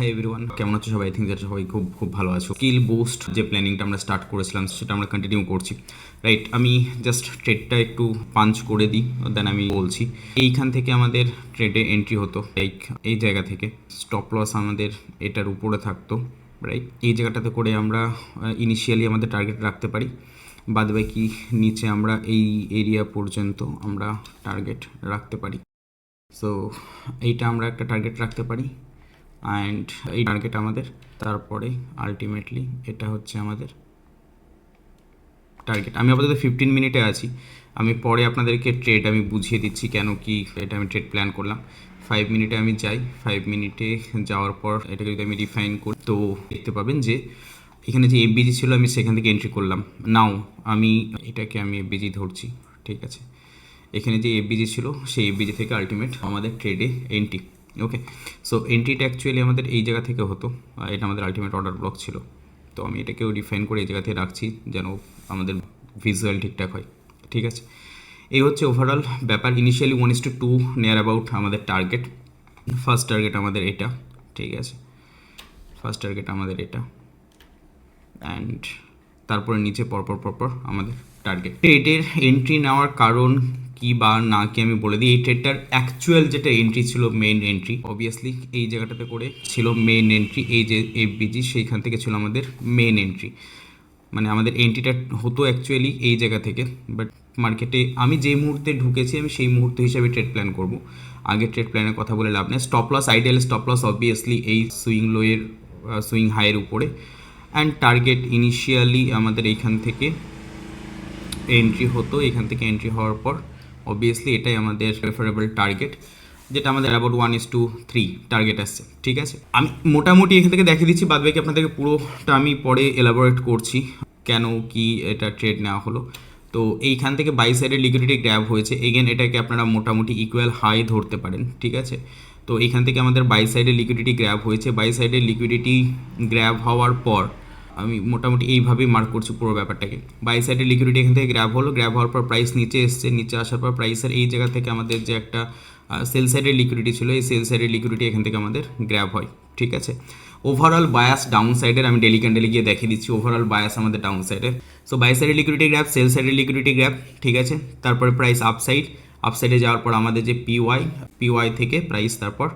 Hi everyone, কেমন আছো সবাই? আই থিঙ্ক সবাই খুব খুব ভালো আছো। স্কিল বুস্ট যে প্ল্যানিংটা আমরা স্টার্ট করেছিলাম সেটা আমরা কন্টিনিউ করছি, রাইট? আমি জাস্ট ট্রেডটা একটু পাঞ্চ করে দিই, দেন আমি বলছি। এইখান থেকে আমাদের ট্রেডে এন্ট্রি হতো লাইক এই জায়গা থেকে, স্টপ লস আমাদের এটার উপরে থাকতো, রাইট? এই জায়গাটাতে করে আমরা ইনিশিয়ালি আমাদের টার্গেট রাখতে পারি, বাদ বাকি নিচে আমরা এই এরিয়া পর্যন্ত আমরা টার্গেট রাখতে পারি। সো এইটা আমরা একটা টার্গেট রাখতে পারি অ্যান্ড এই টার্গেট আমাদের, তারপরে আলটিমেটলি এটা হচ্ছে আমাদের টার্গেট। আমি আপাতত 15 মিনিটে আছি, আমি পরে আপনাদেরকে ট্রেড আমি বুঝিয়ে দিচ্ছি কেন কি এটা আমি ট্রেড প্ল্যান করলাম। 5 মিনিটে আমি যাই, 5 মিনিটে যাওয়ার পর এটাকে যদি আমি রিফাইন করি তো দেখতে পাবেন যে এখানে যে এফবিজি ছিল আমি সেখান থেকে এন্ট্রি করলাম। নাও আমি এটাকে আমি এফবিজি ধরছি, ঠিক আছে? এখানে যে এফবিজি ছিল সেই এফবিজি থেকে আলটিমেট আমাদের ট্রেডে এন্ট্রি। ওকে, সো এন্ট্রিটা অ্যাকচুয়ালি আমাদের এই জায়গা থেকে হতো, এটা আমাদের আলটিমেট অর্ডার ব্লক ছিল। তো আমি এটাকেও ডিফাইন করে এই জায়গা থেকে রাখছি যেন আমাদের ভিজুয়াল ঠিকঠাক হয়, ঠিক আছে? এই হচ্ছে ওভারঅল ব্যাপার। ইনিশিয়ালি 1:2 নিয়ার অ্যাবাউট আমাদের টার্গেট। ফার্স্ট টার্গেট আমাদের এটা, ঠিক আছে? ফার্স্ট টার্গেট আমাদের এটা অ্যান্ড তারপরে নিচে পরপর আমাদের টার্গেট। ট্রেডের এন্ট্রি নেওয়ার কারণ কি বা না কি আমি বলে দিই। এই ট্রেডটার অ্যাকচুয়াল যেটা এন্ট্রি ছিল, মেন এন্ট্রি অবভিয়াসলি এই জায়গাটাতে করে ছিল মেন এন্ট্রি। এই যে এফবিজি সেইখান থেকে ছিল আমাদের মেন এন্ট্রি, মানে আমাদের এন্ট্রিটা হতো অ্যাকচুয়ালি এই জায়গা থেকে। বাট মার্কেটে আমি যেই মুহূর্তে ঢুকেছি আমি সেই মুহূর্ত হিসাবে ট্রেড প্ল্যান করব, আগে ট্রেড প্ল্যানের কথা বলে লাভ নেই। Stop loss, ideal stop loss obviously এই সুইং লোয়ের সুইং হাইয়ের উপরে অ্যান্ড টার্গেট ইনিশিয়ালি আমাদের এইখান থেকে এন্ট্রি হতো। এখান থেকে এন্ট্রি হওয়ার পর অবভিয়াসলি এটাই আমাদের প্রেফারেবল টার্গেট, যেটা আমাদের অ্যাবাউট 1:3 টার্গেট আসছে, ঠিক আছে? আমি মোটামুটি এখান থেকে দেখিয়ে দিচ্ছি, বাদ বাকি আপনাদেরকে পুরোটা আমি পরে এলাবোরেট করছি কেন কি এটা ট্রেড নেওয়া হলো। তো এইখান থেকে বাই সাইডের লিকুইডিটি গ্র্যাব হয়েছে, এগেন এটাকে আপনারা মোটামুটি ইকুয়াল হাই ধরতে পারেন, ঠিক আছে? তো এইখান থেকে আমাদের বাই সাইডের লিকুইডিটি গ্র্যাব হয়েছে। বাই সাইডের লিকুইডিটি গ্র্যাব হওয়ার পর আমি মোটামুটি এইভাবেই মার্ক করছি পুরো ব্যাপারটাকে। বাই সাইডের লিকুইডিটি এখান থেকে গ্র্যাব হলো, গ্র্যাব হওয়ার পর প্রাইস নিচে এসছে, নিচে আসার পর প্রাইসের এই জায়গা থেকে আমাদের যে একটা সেল সাইডের লিকুইডিটি ছিল, এই সেল সাইডের লিকুইডিটি এখান থেকে আমাদের গ্র্যাব হয়, ঠিক আছে? ওভারঅল বায়াস ডাউন সাইডের আমি ডেলি ক্যান্ডেলে গিয়ে দেখিয়ে দিচ্ছি ওভারঅল বায়াস আমাদের ডাউন সাইডের। সো বাই সাইডের লিকুইডিটি গ্র্যাব, সেল সাইডের লিকুইডিটি গ্র্যাব, ঠিক আছে? তারপরে প্রাইস আপসাইডে যাওয়ার পর আমাদের যে পিওয়াই থেকে প্রাইস তারপর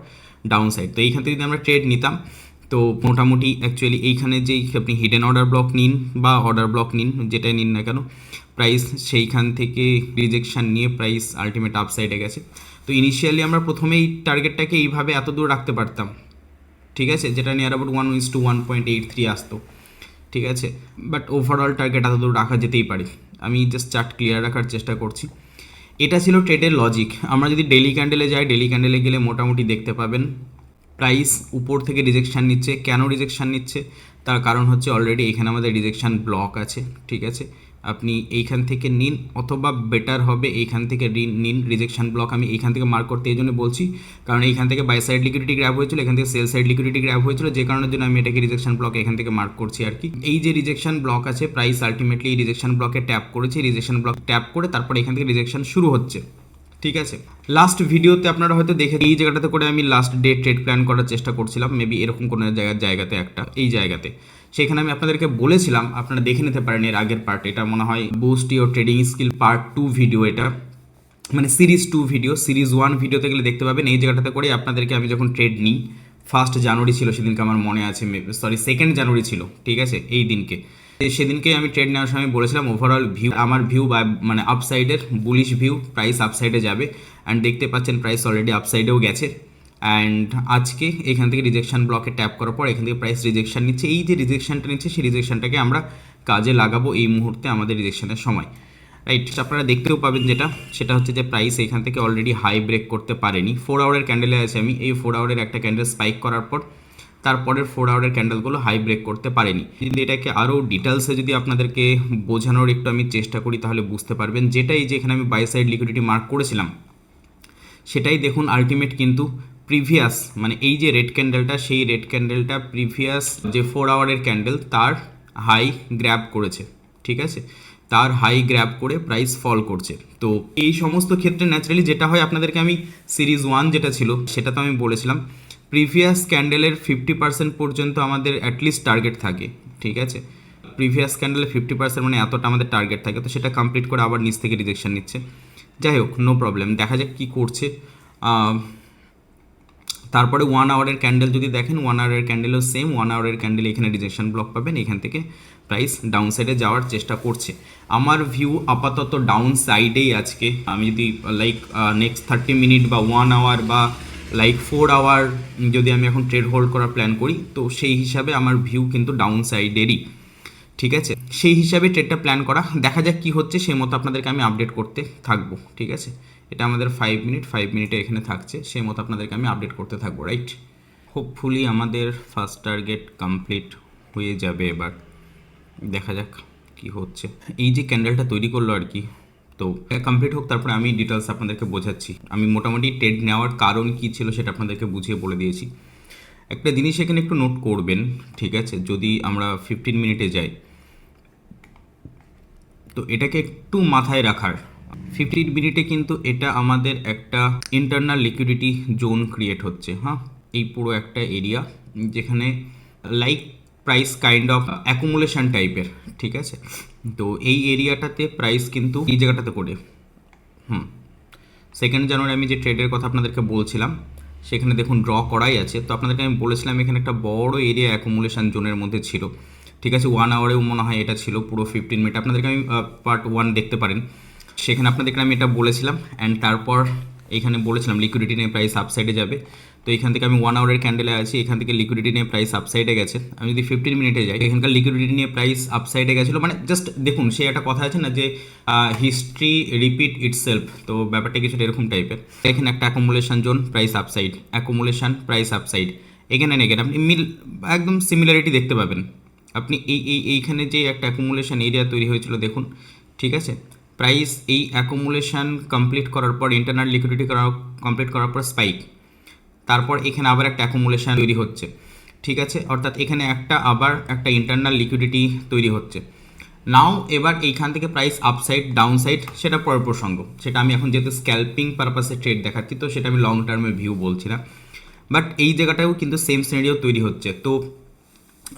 ডাউন সাইড। তো এইখান থেকে যদি আমরা ট্রেড নিতাম তো মোটামুটি অ্যাকচুয়ালি এইখানে যেই আপনি হিডেন অর্ডার ব্লক নিন বা অর্ডার ব্লক নিন, যেটাই নিন না কেন, প্রাইস সেইখান থেকে রিজেকশান নিয়ে প্রাইস আলটিমেট আপসাইডে গেছে। তো ইনিশিয়ালি আমরা প্রথমেই টার্গেটটাকে এইভাবে এত দূর রাখতে পারতাম, ঠিক আছে? যেটা নিয়ার অ্যাবাউট 1:1.83 আসতো, ঠিক আছে? বাট ওভারঅল টার্গেট এত দূর রাখা যেতেই পারে। আমি জাস্ট চার্ট ক্লিয়ার রাখার চেষ্টা করছি। এটা ছিল ট্রেডের লজিক। আমরা যদি ডেলি ক্যান্ডেলে যাই, ডেলি ক্যান্ডেলে গেলে মোটামুটি দেখতে পাবেন প্রাইস উপর থেকে রিজেকশান নিচ্ছে। কেন রিজেকশান নিচ্ছে তার কারণ হচ্ছে অলরেডি এখানে আমাদের রিজেকশান ব্লক আছে, ঠিক আছে? আপনি এইখান থেকে নিন অথবা বেটার হবে এইখান থেকে নিন রিজেকশান ব্লক। আমি এইখান থেকে মার্ক করতে এই জন্য বলছি কারণ এইখান থেকে বাই সাইড লিকুইডিটি গ্র্যাব হয়েছিল, এখান থেকে সেল সাইড লিকুইডিটি গ্র্যাব হয়েছিল, যে কারণের জন্য আমি এটাকে রিজেকশান ব্লক এখান থেকে মার্ক করছি আর কি। এই যে রিজেকশান ব্লক আছে, প্রাইস আলটিমেটলি এই রিজেকশান ব্লকে ট্যাপ করেছে, রিজেকশান ব্লক ট্যাপ করে তারপরে এখান থেকে রিজেকশান শুরু হচ্ছে, ঠিক আছে? লাস্ট ভিডিওতে আপনারা হয়তো দেখে এই জায়গাটাতে করে আমি লাস্ট ডে ট্রেড প্ল্যান করার চেষ্টা করছিলাম, মেবি এরকম কোনো জায়গাতে একটা এই জায়গাতে, সেখানে আমি আপনাদেরকে বলেছিলাম, আপনারা দেখে নিতে পারেন এর আগের পার্ট। এটা মনে হয় boost your trading skill part 2 video, এটা মানে সিরিজ 2 ভিডিও। সিরিজ 1 ভিডিওতে গেলে দেখতে পাবেন এই জায়গাটাতে করে আপনাদেরকে আমি যখন ট্রেড নিই, 1 জানুয়ারি ছিল সেদিনকে, আমার মনে আছে, সরি 2 জানুয়ারি ছিল, ঠিক আছে? এই দিনকে সেদিনকে আমি ট্রেড নেওয়ার সময় বলেছিলাম ওভারঅল ভিউ, আমার ভিউ বা মানে আপসাইডের বুলিশ ভিউ, প্রাইস আপসাইডে যাবে অ্যান্ড দেখতে পাচ্ছেন প্রাইস অলরেডি আপসাইডেও গেছে। অ্যান্ড আজকে এখান থেকে রিজেকশান ব্লকে ট্যাপ করার পর এখান থেকে প্রাইস রিজেকশান নিচ্ছে। এই যে রিজেকশানটা নিচ্ছে সেই রিজেকশানটাকে আমরা কাজে লাগাবো এই মুহূর্তে আমাদের রিজেকশানের সময়, রাইট? আপনারা দেখতেও পাবেন যেটা, সেটা হচ্ছে যে প্রাইস এখান থেকে অলরেডি হাই ব্রেক করতে পারেনি। 4 আওয়ারের ক্যান্ডেলে আছে আমি, এই 4 আওয়ারের একটা ক্যান্ডেল স্পাইক করার পর তারপরের 4 আওয়ারের ক্যান্ডেলগুলো হাই ব্রেক করতে পারেনি। যদি এটাকে আরও ডিটেলসে যদি আপনাদেরকে বোঝানোর একটু আমি চেষ্টা করি তাহলে বুঝতে পারবেন। যেটাই যে এখানে আমি বাই সাইড লিকুইডিটি মার্ক করেছিলাম সেটাই দেখুন আলটিমেট কিন্তু প্রিভিয়াস, মানে এই যে রেড ক্যান্ডেলটা, সেই রেড ক্যান্ডেলটা প্রিভিয়াস যে 4 আওয়ারের ক্যান্ডেল তার হাই গ্র্যাব করেছে, ঠিক আছে? তার হাই গ্র্যাব করে প্রাইস ফল করছে। তো এই সমস্ত ক্ষেত্রে ন্যাচারালি যেটা হয়, আপনাদেরকে আমি সিরিজ 1 যেটা ছিল সেটা তো আমি বলেছিলাম প্রিভিয়াস ক্যান্ডেলের 50% পর্যন্ত আমাদের অ্যাটলিস্ট টার্গেট থাকে, ঠিক আছে। প্রিভিয়াস ক্যান্ডেলের 50% মানে এতটা আমাদের টার্গেট থাকে, তো সেটা কমপ্লিট করে আবার নিচ থেকে রিজেকশন নিচ্ছে। যাই হোক, নো প্রবলেম, দেখা যাক কী করছে। তারপরে 1 আওয়ারের ক্যান্ডেল যদি দেখেন, 1 আওয়ারের ক্যান্ডেলও সেম। 1 আওয়ারের ক্যান্ডেল এখানে রিজেকশন ব্লক পাবেন, এখান থেকে প্রাইস ডাউন সাইডে যাওয়ার চেষ্টা করছে। আমার ভিউ আপাতত ডাউন সাইডেই আজকে। আমি যদি লাইক নেক্সট 30 মিনিট বা 1 আওয়ার বা লাইক 4 আওয়ার যদি আমি এখন ট্রেড হোল্ড করার প্ল্যান করি, তো সেই হিসাবে আমার ভিউ কিন্তু ডাউন সাইডেরই, ঠিক আছে। সেই হিসাবে ট্রেডটা প্ল্যান করা, দেখা যাক কী হচ্ছে, সেই মতো আপনাদেরকে আমি আপডেট করতে থাকবো, ঠিক আছে। এটা আমাদের 5 মিনিটে এখানে থাকছে, সেই মতো আপনাদেরকে আমি আপডেট করতে থাকবো, রাইট। হোপফুলি আমাদের ফার্স্ট টার্গেট কমপ্লিট হয়ে যাবে এবার, দেখা যাক কি হচ্ছে। এই যে ক্যান্ডেলটা তৈরি করলো আর কি, তো কমপ্লিট হোক, তারপরে আমি ডিটেলস আপনাদেরকে বোঝাচ্ছি। আমি মোটামুটি ট্রেড নেওয়ার কারণ কী ছিল সেটা আপনাদেরকে বুঝিয়ে বলে দিয়েছি। একটা জিনিস এখানে একটু নোট করবেন, ঠিক আছে। যদি আমরা 15 মিনিটে যাই, তো এটাকে একটু মাথায় রাখার, 15 মিনিটে কিন্তু এটা আমাদের একটা ইন্টারনাল লিকুইডিটি জোন ক্রিয়েট হচ্ছে। হ্যাঁ, এই পুরো একটা এরিয়া যেখানে like price kind of accumulation টাইপের, ঠিক আছে। তো এই এরিয়াটাতে প্রাইস কিন্তু এই জায়গাটাতে করে 2 জানুয়ারি আমি যে ট্রেডের কথা আপনাদেরকে বলছিলাম, সেখানে দেখুন ড্র করাই আছে। তো আপনাদেরকে আমি বলেছিলাম এখানে একটা বড় এরিয়া অ্যাকুমুলেশন জোনের মধ্যে ছিল, ঠিক আছে। 1 আওয়ারেও মনে হয় এটা ছিল, পুরো 15 মিনিট আপনাদেরকে আমি পার্ট 1 দেখতে পারেন, সেখানে আপনাদেরকে আমি এটা বলেছিলাম। অ্যান্ড তারপর এখানে বলেছিলাম লিকুইডিটি নিয়ে প্রাইস আপসাইডে যাবে। তো এখান থেকে আমি 1 আওয়ারের ক্যান্ডেলে আছি, এখান থেকে লিকুইডিটি নিয়ে প্রাইস আপসাইডে গেছে। আমি যদি 15 মিনিটে যাই, এখানকার লিকুইডিটি নিয়ে প্রাইস আপসাইডে গেছিলো, মানে জাস্ট দেখুন, সে একটা কথা আছে না যে হিস্ট্রি রিপিট ইটসেলফ, তো ব্যাপারটা কিছুটা এরকম টাইপের। এখানে একটা accumulation zone, price upside, accumulation, price upside, এখানে আপনি একদম সিমিলারিটি দেখতে পাবেন। আপনি এইখানে যে একটা অ্যাকুমুলেশন এরিয়া তৈরি হয়েছিল দেখুন, ঠিক আছে। প্রাইস এই অ্যাকুমুলেশন কমপ্লিট করার পর, ইন্টারনাল লিকুইডিটি কমপ্লিট করার পর স্পাইক, তারপর এখানে আবার একটা অ্যাকুমুলেশন তৈরি হচ্ছে, ঠিক আছে। অর্থাৎ এখানে আবার একটা ইন্টারনাল লিকুইডিটি তৈরি হচ্ছে। নাও এবার এইখান থেকে প্রাইস আপসাইড ডাউন সাইড সেটা পরের প্রসঙ্গ, সেটা আমি এখন যেহেতু স্ক্যাল্পিং পারপাসে ট্রেড দেখাচ্ছি, তো সেটা আমি লং টার্মের ভিউ বলছি না। বাট এই জায়গাটাও কিন্তু সেম সিনারিও তৈরি হচ্ছে, তো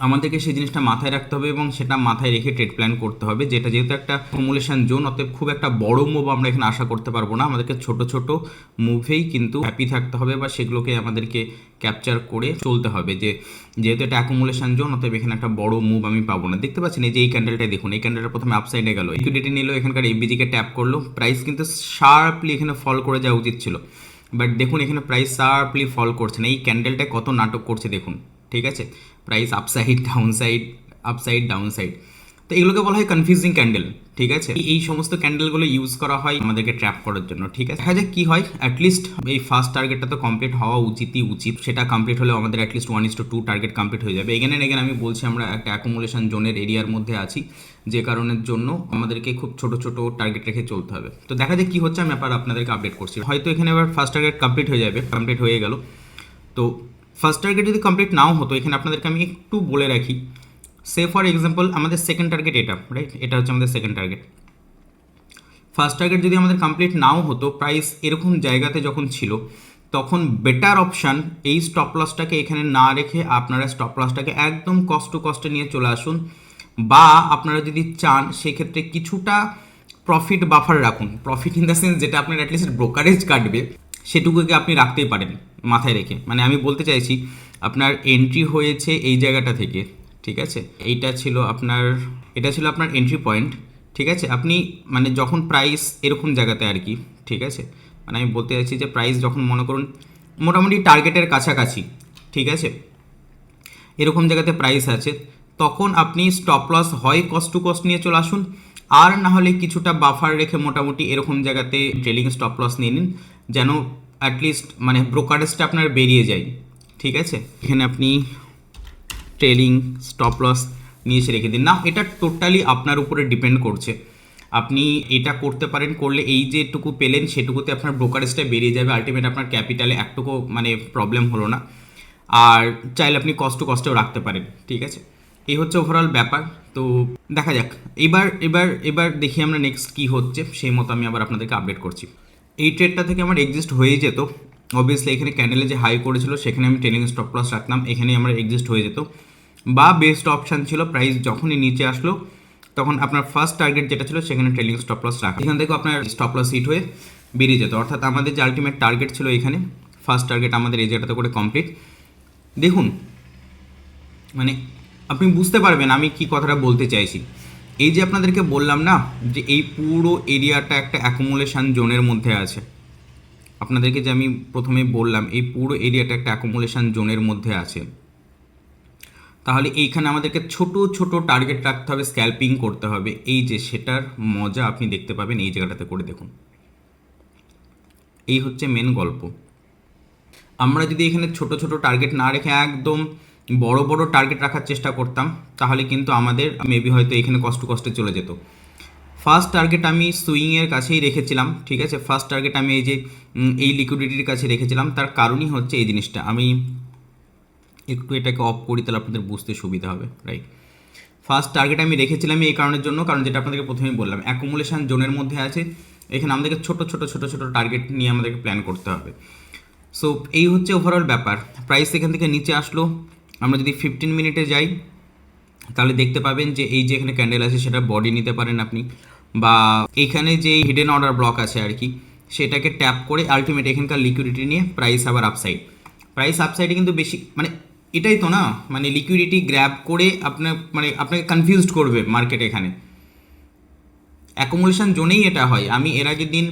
আমাদেরকে সেই জিনিসটা মাথায় রাখতে হবে এবং সেটা মাথায় রেখে ট্রেড প্ল্যান করতে হবে। যেটা যেহেতু একটা অ্যাকুমুলেশন জোন, অতএব খুব একটা বড় মুভ আমরা এখানে আশা করতে পারবো না। আমাদেরকে ছোট ছোট মুভেই কিন্তু হ্যাপি থাকতে হবে, বা সেগুলোকে আমাদেরকে ক্যাপচার করে চলতে হবে। যে যেহেতু এটা অ্যাকুমুলেশন জোন, অতএব এখানে একটা বড় মুভ আমি পাবো না। দেখতে পাচ্ছেন এই যে এই ক্যান্ডেলটাই দেখুন, এই ক্যান্ডেলটা প্রথমে আপসাইডে গেল, লিকুইডিটি নিল, এখানকার এফবিজিকে ট্যাপ করলো, প্রাইস কিন্তু শার্পলি এখানে ফল করে যাওয়া উচিত ছিল। বাট দেখুন এখানে প্রাইস শার্পলি ফল করছে না, এই ক্যান্ডেলটা কত নাটক করছে দেখুন, ঠিক আছে। Price upside down side, upside down side, তো এগুলোকে বলা হয় কনফিউজিং ক্যান্ডেল, ঠিক আছে। এই সমস্ত ক্যান্ডেলগুলো ইউজ করা হয় আমাদেরকে ট্র্যাপ করার জন্য, ঠিক আছে। দেখা যাক কী হয়। অ্যাটলিস্ট এই ফার্স্ট টার্গেটটা তো কমপ্লিট হওয়া উচিত, সেটা কমপ্লিট হলেও আমাদের অ্যাটলিস্ট 1:2 টার্গেট কমপ্লিট হয়ে যাবে। এগেন আমি বলছি আমরা একটা অ্যাকুমুলেশন জোনের এরিয়ার মধ্যে আছি, যে কারণের জন্য আমাদেরকে খুব ছোট ছোট টার্গেট রেখে চলতে হবে। তো দেখা যাক কী হচ্ছে, আমি আপনাদেরকে আপডেট করছি। হয়তো এখানে এবার ফার্স্ট টার্গেট কমপ্লিট হয়ে যাবে, কমপ্লিট হয়ে গেল। তো ফার্স্ট টার্গেট যদি কমপ্লিট নাও হতো, এখানে আপনাদেরকে আমি একটু বলে রাখি, সে ফর এক্সাম্পল আমাদের সেকেন্ড টার্গেট এটা, রাইট, এটা হচ্ছে আমাদের সেকেন্ড টার্গেট। ফার্স্ট টার্গেট যদি আমাদের কমপ্লিট নাও হতো, প্রাইস এরকম জায়গাতে যখন ছিল, তখন বেটার অপশান এই স্টপ লসটাকে এখানে না রেখে আপনারা স্টপ লসটাকে একদম কস্ট টু কস্টে নিয়ে চলে আসুন, বা আপনারা যদি চান সেক্ষেত্রে কিছুটা প্রফিট বাফার রাখুন। প্রফিট ইন দ্য সেন্স যেটা আপনার অ্যাটলিস্ট ব্রোকারেজ কাটবে, সেটুকুকে আপনি রাখতেই পারেন মাথায় রেখে। মানে আমি বলতে চাইছি আপনার এন্ট্রি হয়েছে এই জায়গাটা থেকে, ঠিক আছে। এটা ছিল আপনার এন্ট্রি পয়েন্ট, ঠিক আছে। আপনি মানে যখন প্রাইস এরকম জায়গাতে আর কি, ঠিক আছে, মানে আমি বলতে চাইছি যে প্রাইস যখন মনে করুন মোটামুটি টার্গেটের কাছাকাছি, ঠিক আছে, এরকম জায়গাতে প্রাইস আছে, তখন আপনি স্টপ লস হয় কস্ট টু কস্ট নিয়ে চলে আসুন, আর না হলে কিছুটা বাফার রেখে মোটামুটি এরকম জায়গাতে ট্রেলিং স্টপ লস নিয়ে নিন, যেন অ্যাটলিস্ট মানে ব্রোকারেজটা আপনার বেরিয়ে যায়, ঠিক আছে। এখানে আপনি ট্রেলিং স্টপ লস নিয়ে এসে রেখে দিন না, এটা টোটালি আপনার উপরে ডিপেন্ড করছে। আপনি এটা করতে পারেন, করলে এই যেটুকু পেলেন সেটুকুতে আপনার ব্রোকারেজটা বেরিয়ে যাবে, আলটিমেট আপনার ক্যাপিটালে একটুকু মানে প্রবলেম হলো না। আর চাইলে আপনি কস্ট টু কস্টেও রাখতে পারেন, ঠিক আছে। এই হচ্ছে ওভারঅল ব্যাপার। তো দেখা যাক এবার দেখি আমরা নেক্সট কী হচ্ছে, সেই মতো আমি আবার আপনাদেরকে আপডেট করছি। এই ট্রেডটা থেকে আমার এক্সিস্ট হয়ে যেত, অবভিয়াসলি এখানে ক্যান্ডেলে যে হাই করেছিল সেখানে আমি ট্রেলিং স্টপ লস রাখলাম, এখানে আমার এক্সিস্ট হয়ে যেত, বা বেস্ট অপশান ছিল প্রাইস যখনই নিচে আসলো তখন আপনার ফার্স্ট টার্গেট যেটা ছিল সেখানে ট্রেলিং স্টপ লস রাখা, এখান থেকে আপনার স্টপ লস হিট হয়ে বেরিয়ে যেত। অর্থাৎ আমাদের যে আলটিমেট টার্গেট ছিল এখানে, ফার্স্ট টার্গেট আমাদের এই জায়গাটাতে করে কমপ্লিট। দেখুন মানে আপনি বুঝতে পারবেন আমি কি কথাটা বলতে চাইছি। এই যে আপনাদেরকে বললাম না যে এই পুরো এরিয়াটা একটা অ্যাকুমুলেশন জোনের মধ্যে আছে, আপনাদেরকে যে আমি প্রথমে বললাম এই পুরো এরিয়াটা একটা অ্যাকুমুলেশন জোনের মধ্যে আছে, তাহলে এইখানে আমাদেরকে ছোট ছোট টার্গেট রাখতে হবে, স্ক্যাল্পিং করতে হবে। এই যে সেটার মজা আপনি দেখতে পাবেন এই জায়গাটাতে করে, দেখুন এই হচ্ছে মেন গল্প। আমরা যদি এখানে ছোট ছোট টার্গেট না রেখে একদম বড় বড় টার্গেট রাখার চেষ্টা করতাম তাহলে কিন্তু আমাদের মেবি হয়তো এখানে কষ্ট কষ্টে চলে যেত। ফার্স্ট টার্গেট আমি সুইংয়ের কাছেই রেখেছিলাম, ঠিক আছে, ফার্স্ট টার্গেট আমি এই যে এই লিকুইডিটির কাছে রেখেছিলাম, তার কারণই হচ্ছে এই জিনিসটা। আমি একটু এটাকে অফ করি তাহলে আপনাদের বুঝতে সুবিধা হবে, রাইট। ফার্স্ট টার্গেট আমি রেখেছিলাম এই কারণের জন্য, কারণ যেটা আপনাদেরকে প্রথমেই বললাম অ্যাকুমুলেশন জোনের মধ্যে আছে, এখানে আমাদেরকে ছোট ছোট ছোট ছোট টার্গেট নিয়ে আমাদেরকে প্ল্যান করতে হবে। সো এই হচ্ছে ওভারঅল ব্যাপার। প্রাইস এখান থেকে নিচে আসলো, আমরা যদি 15 মিনিটে যাই তাহলে দেখতে পাবেন যে এই যে এখানে ক্যান্ডেল আছে সেটা বডি নিতে পারেন আপনি, বা এইখানে যে হিডেন অর্ডার ব্লক আছে আর কি সেটাকে ট্যাপ করে আলটিমেট এখানকার লিকুইডিটি নিয়ে প্রাইস আবার আপসাইড। প্রাইস আপসাইডে কিন্তু বেশি মানে এটাই তো না, মানে লিকুইডিটি গ্র্যাব করে আপনার মানে আপনাকে কনফিউজড করবে মার্কেট। এখানে অ্যাকুমুলেশন জোনেই এটা হয়। আমি এর আগের দিন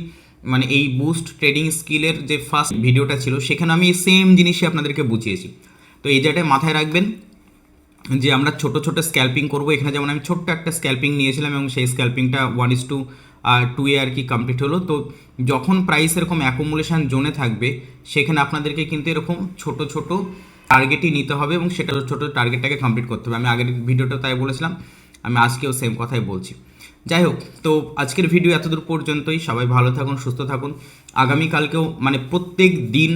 মানে এই বুস্ট ট্রেডিং স্কিলের যে ফার্স্ট ভিডিওটা ছিল সেখানে আমি সেম জিনিসই আপনাদেরকে বুঝিয়েছি। তো এই জায়গাটায় মাথায় রাখবেন যে আমরা ছোট ছোট স্ক্যাল্পিং করব। এখানে যেমন আমি ছোট্ট একটা স্ক্যাল্পিং নিয়েছিলাম এবং সেই স্ক্যাল্পিংটা 1:2 আর কি কমপ্লিট হলো। তো যখন প্রাইস এরকম অ্যাকুমুলেশন জোনে থাকবে সেখানে আপনাদেরকে কিন্তু এরকম ছোট ছোট টার্গেটই নিতে হবে এবং সেটা ছোট টার্গেটটাকে কমপ্লিট করতে হবে। আমি আগের ভিডিওটা তাই বলেছিলাম, আমি আজকেও সেম কথাই বলছি। যাই হোক, তো আজকের ভিডিও এতদূর পর্যন্তই। সবাই ভালো থাকুন, সুস্থ থাকুন। আগামীকালকেও মানে প্রত্যেক দিন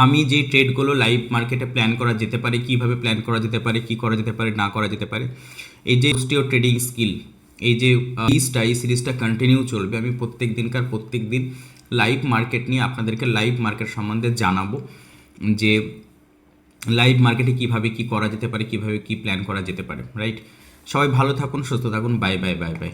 আমি যে ট্রেডগুলো লাইভ মার্কেটে প্ল্যান করা যেতে পারে, কীভাবে প্ল্যান করা যেতে পারে, কী করা যেতে পারে, না করা যেতে পারে, এই যে ট্রেডিং স্কিল এই যে এই সিরিজটা কন্টিনিউ চলবে। আমি প্রত্যেক দিন লাইভ মার্কেট নিয়ে আপনাদেরকে লাইভ মার্কেট সম্বন্ধে জানাবো যে লাইভ মার্কেটে কীভাবে কী করা যেতে পারে, কীভাবে কী প্ল্যান করা যেতে পারে, রাইট। সবাই ভালো থাকুন, সুস্থ থাকুন, বাই বাই বাই বাই।